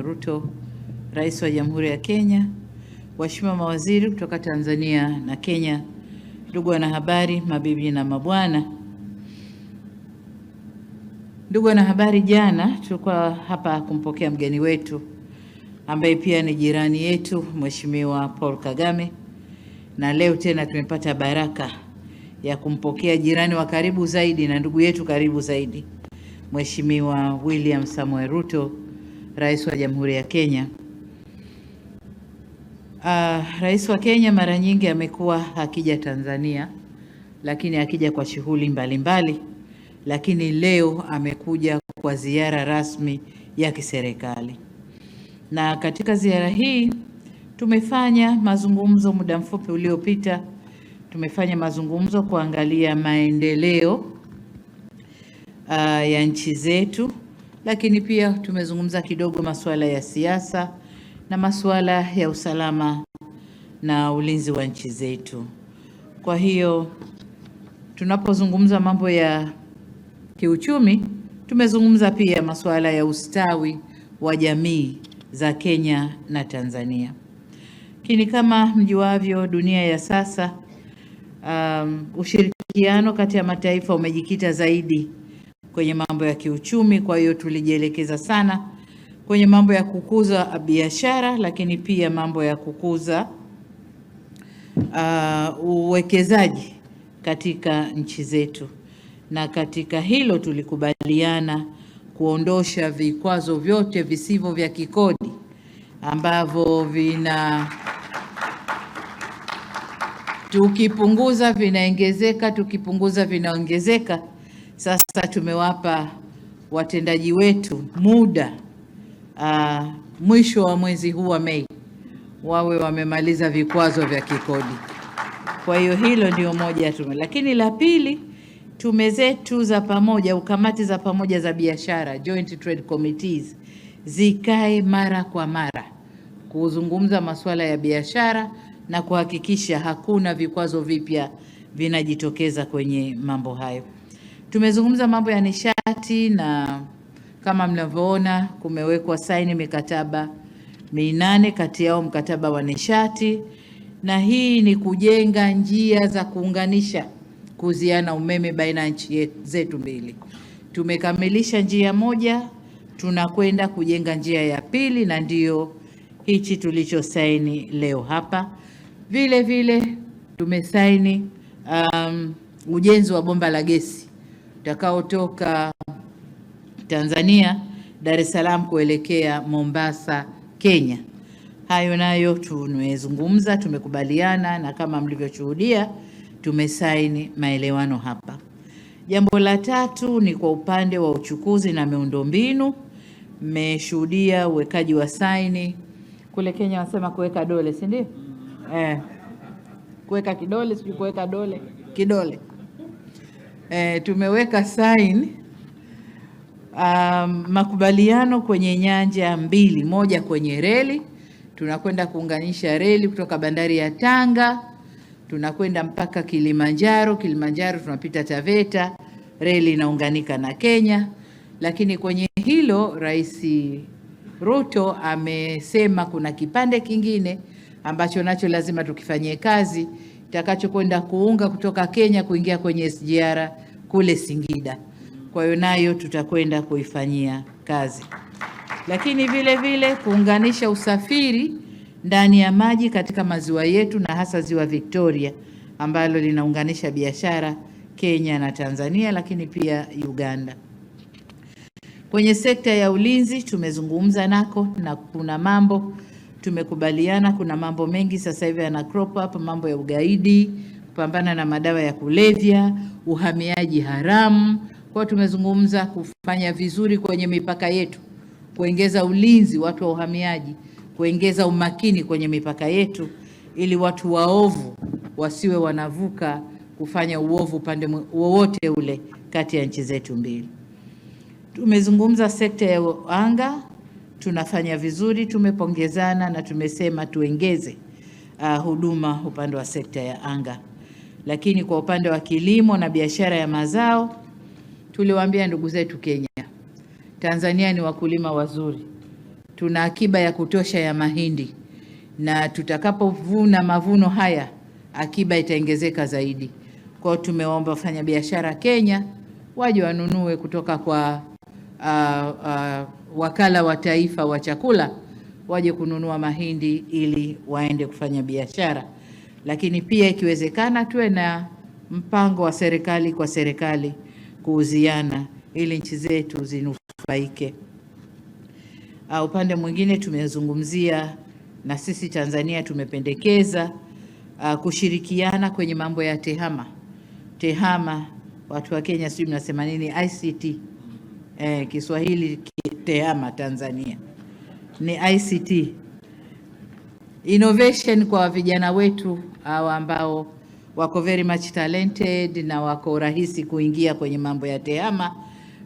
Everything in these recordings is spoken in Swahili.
Ruto, Rais wa Jamhuri ya Kenya, waheshimiwa mawaziri kutoka Tanzania na Kenya, ndugu wanahabari, mabibi na mabwana. Ndugu wanahabari, jana tulikuwa hapa kumpokea mgeni wetu ambaye pia ni jirani yetu, Mheshimiwa Paul Kagame, na leo tena tumepata baraka ya kumpokea jirani wa karibu zaidi na ndugu yetu karibu zaidi, Mheshimiwa William Samoei Ruto, Rais wa Jamhuri ya Kenya. Rais wa Kenya mara nyingi amekuwa akija Tanzania, lakini akija kwa shughuli mbalimbali, lakini leo amekuja kwa ziara rasmi ya kiserikali. Na katika ziara hii tumefanya mazungumzo muda mfupi uliopita. Tumefanya mazungumzo kuangalia maendeleo ya nchi zetu, lakini pia tumezungumza kidogo masuala ya siasa na masuala ya usalama na ulinzi wa nchi zetu. Kwa hiyo tunapozungumza mambo ya kiuchumi, tumezungumza pia masuala ya ustawi wa jamii za Kenya na Tanzania. Lakini kama mjuavyo, dunia ya sasa, ushirikiano kati ya mataifa umejikita zaidi kwenye mambo ya kiuchumi. Kwa hiyo tulijielekeza sana kwenye mambo ya kukuza biashara, lakini pia mambo ya kukuza uwekezaji katika nchi zetu. Na katika hilo tulikubaliana kuondosha vikwazo vyote visivyo vya kikodi ambavyo tukipunguza vinaongezeka, tukipunguza vinaongezeka. Sasa tumewapa watendaji wetu muda mwisho wa mwezi huu wa Mei wawe wamemaliza vikwazo vya kikodi. Kwa hiyo hilo ndio moja tume. Lakini la pili, tume zetu za pamoja, ukamati za pamoja za biashara, Joint Trade Committees, zikae mara kwa mara kuzungumza masuala ya biashara na kuhakikisha hakuna vikwazo vipya vinajitokeza kwenye mambo hayo. Tumezungumza mambo ya nishati, na kama mnavyoona kumewekwa saini mikataba 8, kati yao mkataba wa nishati, na hii ni kujenga njia za kuunganisha kuziana umeme baina ya nchi zetu mbili. Tumekamilisha njia moja, tunakwenda kujenga njia ya pili, na ndio hichi tulichosaini leo hapa. Vile vile tumesaini ujenzi wa bomba la gesi utakaotoka Tanzania Dar es Salaam kuelekea Mombasa, Kenya. Hayo nayo tumezungumza, tumekubaliana, na kama mlivyoshuhudia tumesaini maelewano hapa. Jambo la tatu ni kwa upande wa uchukuzi na miundombinu. Mmeshuhudia uwekaji wa saini kule Kenya, wanasema kuweka dole, si ndio? Kuweka kidole, sio kuweka dole, kidole. Tumeweka saini makubaliano kwenye nyanja mbili. Moja kwenye reli, tunakwenda kuunganisha reli kutoka bandari ya Tanga tunakwenda mpaka Kilimanjaro. Kilimanjaro tunapita Taveta, reli inaunganika na Kenya. Lakini kwenye hilo Rais Ruto amesema kuna kipande kingine ambacho nacho lazima tukifanyie kazi, itakachokwenda kuunga kutoka Kenya kuingia kwenye SGR kule Singida. Kwa hiyo nayo tutakwenda kuifanyia kazi. Lakini vile vile kuunganisha usafiri ndani ya maji katika maziwa yetu, na hasa ziwa Victoria ambalo linaunganisha biashara Kenya na Tanzania, lakini pia Uganda. Kwenye sekta ya ulinzi tumezungumza nako, na kuna mambo tumekubaliana. Kuna mambo mengi sasa hivi yana crop up, mambo ya ugaidi, kupambana na madawa ya kulevya, uhamiaji haramu. Kwa tumezungumza kufanya vizuri kwenye mipaka yetu, kuongeza ulinzi watu wa uhamiaji, kuongeza umakini kwenye mipaka yetu, ili watu waovu wasiwe wanavuka kufanya uovu upande wowote ule kati ya nchi zetu mbili. Tumezungumza sekta ya anga, tunafanya vizuri, tumepongezana na tumesema tuongeze huduma upande wa sekta ya anga. Lakini kwa upande wa kilimo na biashara ya mazao, tuliwaambia ndugu zetu Kenya, Tanzania ni wakulima wazuri. tuna akiba ya kutosha ya mahindi, na tutakapovuna mavuno haya akiba itaongezeka zaidi. Kwa hiyo tumeomba wafanyabiashara Kenya waje wanunue kutoka kwa wakala wa taifa wa chakula, waje kununua mahindi ili waende kufanya biashara. Lakini pia ikiwezekana tuwe na mpango wa serikali kwa serikali kuuziana ili nchi zetu zinufaike. Upande mwingine tumezungumzia, na sisi Tanzania tumependekeza kushirikiana kwenye mambo ya tehama. Tehama, watu wa Kenya sijui mnasema nini, ICT. Kiswahili tehama Tanzania ni ICT. Innovation kwa vijana wetu ambao wako very much talented na wako rahisi kuingia kwenye mambo ya tehama,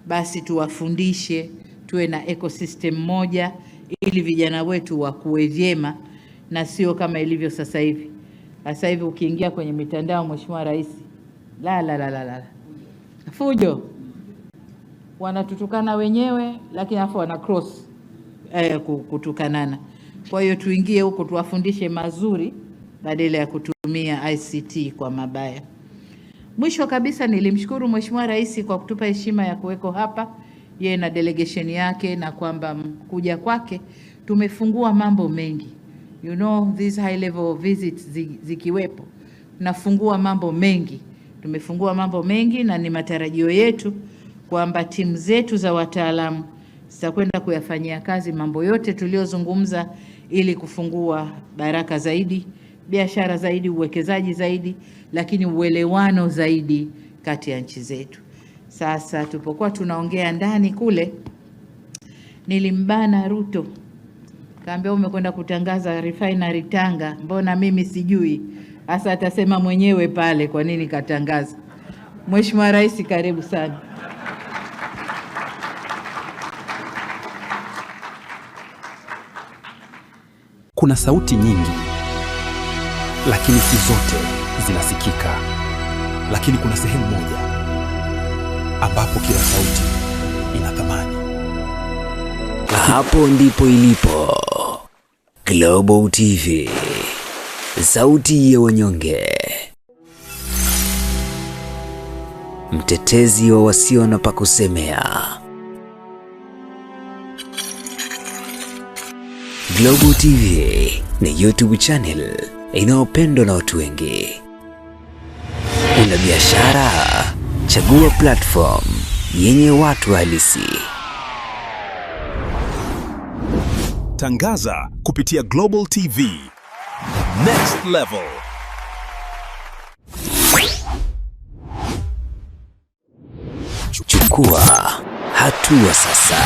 basi tuwafundishe, tuwe na ecosystem moja ili vijana wetu wakue vyema, na sio kama ilivyo sasa hivi. Sasa hivi ukiingia kwenye mitandao, Mheshimiwa Rais, la fujo, wanatutukana wenyewe, lakini afu wana cross kutukanana. Kwa hiyo tuingie huko tuwafundishe mazuri badala ya kutumia ICT kwa mabaya. Mwisho kabisa, nilimshukuru Mheshimiwa Rais kwa kutupa heshima ya kuweko hapa yeye na delegation yake, na kwamba kuja kwake tumefungua mambo mengi. You know, these high level visits zikiwepo tunafungua mambo mengi. Tumefungua mambo mengi, na ni matarajio yetu kwamba timu zetu za wataalamu zitakwenda kuyafanyia kazi mambo yote tuliyozungumza ili kufungua baraka zaidi, biashara zaidi, uwekezaji zaidi, lakini uelewano zaidi kati ya nchi zetu. Sasa tupokuwa tunaongea ndani kule, nilimbana Ruto, kaambia umekwenda kutangaza refinery Tanga, mbona mimi sijui? Hasa atasema mwenyewe pale kwa nini katangaza. Mheshimiwa Rais, karibu sana. Kuna sauti nyingi, lakini si zote zinasikika. Lakini kuna sehemu moja ambapo kila sauti ina thamani. Hapo ndipo ilipo Global TV, sauti ya wanyonge, mtetezi wa wasio na pa kusemea. Global TV ni YouTube channel inayopendwa na watu wengi. Una biashara? Chagua platform yenye watu halisi. Tangaza kupitia Global TV. Next level. Chukua hatua sasa.